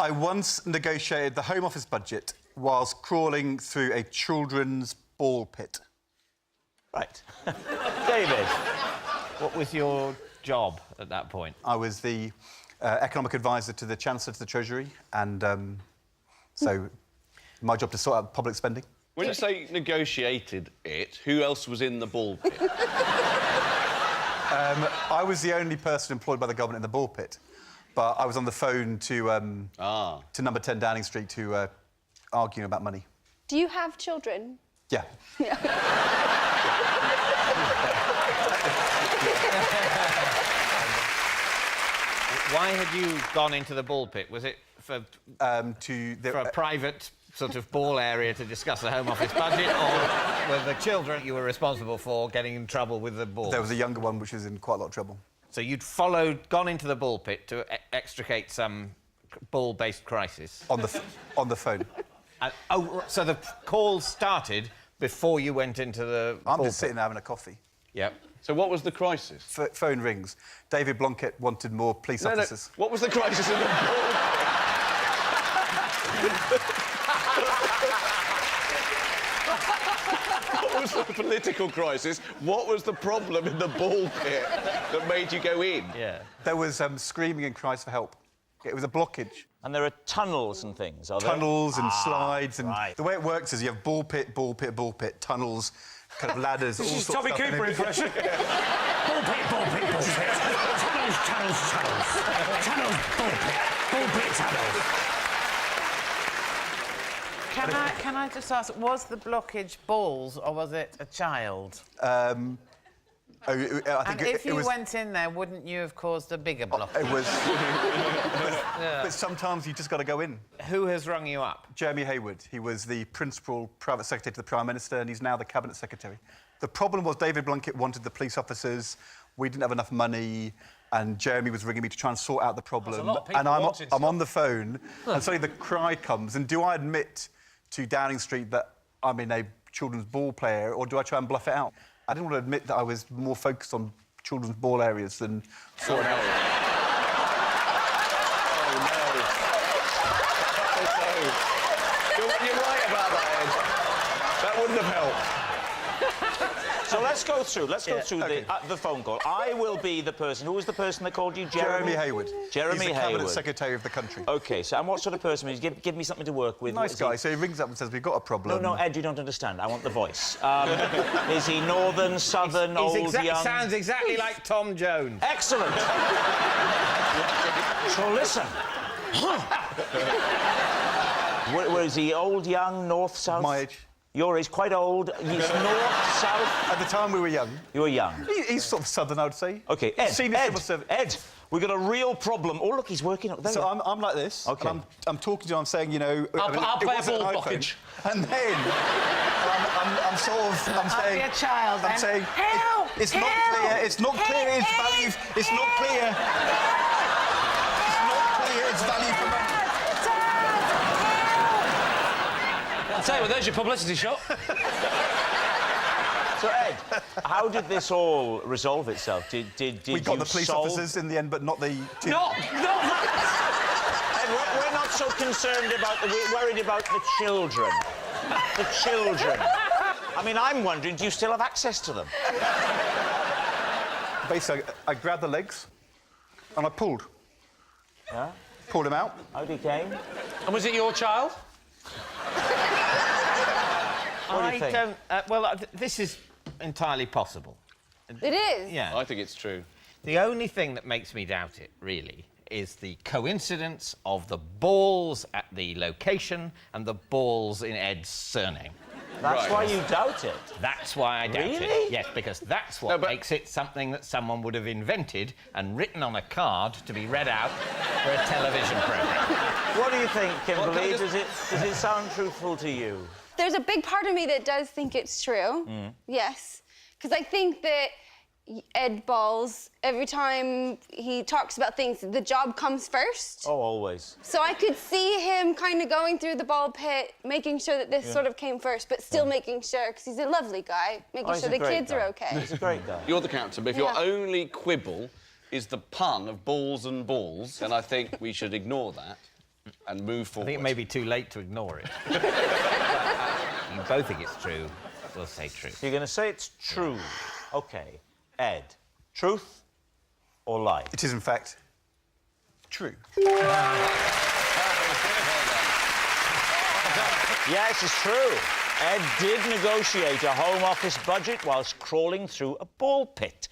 I once negotiated the Home Office budget whilst crawling through a children's ball pit. Right. David, what was your job at that point? I was the economic advisor to the Chancellor to the Treasury, and so my job to sort out public spending. When you say negotiated it, who else was in the ball pit? I was the only person employed by the government in the ball pit, but I was on the phone to number 10 Downing Street to arguing about money. Do you have children? Yeah. Why had you gone into the ball pit? Was it for a private sort of ball area to discuss the Home Office budget, or were the children you were responsible for getting in trouble with the ball? There was a younger one which was in quite a lot of trouble. So you'd gone into the ball pit to extricate some ball-based crisis? On the phone. So the call started before you went into the I'm ball just pit. sitting there having a coffee. Yep. So what was the crisis? Phone rings. David Blunkett wanted more police officers. No. What was the crisis in the ball? What was the political crisis? What was the problem in the ball pit that made you go in? Yeah. There was screaming and cries for help. It was a blockage. And there are tunnels and things, are there? Tunnels and slides, and right. the way it works is you have ball pit, tunnels, kind of ladders, all sorts of Tommy stuff. Cooper impression. Ball pit, tunnels. Tunnels, ball pit, tunnels. Can I just ask, was the blockage balls or was it a child? I think If you was, went in there, wouldn't you have caused a bigger blockage? It was... But sometimes you just got to go in. Who has rung you up? Jeremy Hayward. He was the principal private secretary to the Prime Minister, and he's now the Cabinet Secretary. The problem was David Blunkett wanted the police officers. We didn't have enough money, and Jeremy was ringing me to try and sort out the problem. And I'm on the phone, and suddenly the cry comes, and do I admit to Downing Street that I'm in a children's ball player, or do I try and bluff it out? I didn't want to admit that I was more focused on children's ball areas than sorting out... You're right about that, Ed. That wouldn't have helped. So let's go through the phone call. I will be the person. Who was the person that called you? Jeremy Hayward. Jeremy He's the Hayward. Cabinet Secretary of the country. OK, so and what sort of person is he? Give me something to work with. Nice guy. So he rings up and says, we've got a problem. No, Ed, you don't understand. I want the voice. Is he northern, southern, old, young? Sounds exactly like Tom Jones. Excellent. So listen. Where is he? Old, young, north, south? My age. Your age, quite old. He's north, south. At the time we were young. You were young. He's sort of southern, I would say. OK, Ed, we've got a real problem. Oh, look, he's working up there. So I'm like this. OK. And I'm talking to him, I'm saying, you know... I'll play a ball blockage. And then I'm saying... I'll be a child, I'm saying... Help! It's not clear, it's not clear its value... It's not clear... It's not clear its value for money. I'll tell you what, there's your publicity shot. So, Ed, how did this all resolve itself? Did we got the police officers in the end, but not the... Not that! Ed, we're not so concerned about we're worried about the children. The children. I mean, I'm wondering, do you still have access to them? Basically, I grabbed the legs and I pulled. Yeah? Pulled him out. Out he came. And was it your child? What do you think? This is entirely possible. It is? Yeah. I think it's true. The only thing that makes me doubt it, really, is the coincidence of the balls at the location and the balls in Ed's surname. That's why you doubt it? That's why I doubt Really? it. Yes, because that's what makes it something that someone would have invented and written on a card to be read out for a television programme. What do you think, Kimberly? Does it sound truthful to you? There's a big part of me that does think it's true. Yes. Because I think that Ed Balls, every time he talks about things, the job comes first. Oh, always. So I could see him kind of going through the ball pit, making sure that this sort of came first, but still making sure, because he's a lovely guy, making sure the kids are okay. He's a great guy. You're the captain, but if your only quibble is the pun of balls and balls, then I think we should ignore that and move I forward. think it may be too late to ignore it. You both think it's true. We'll say true. You're going to say it's true. OK. Ed, truth or lie? It is, in fact, true. Yes, it's true. Ed did negotiate a Home Office budget whilst crawling through a ball pit.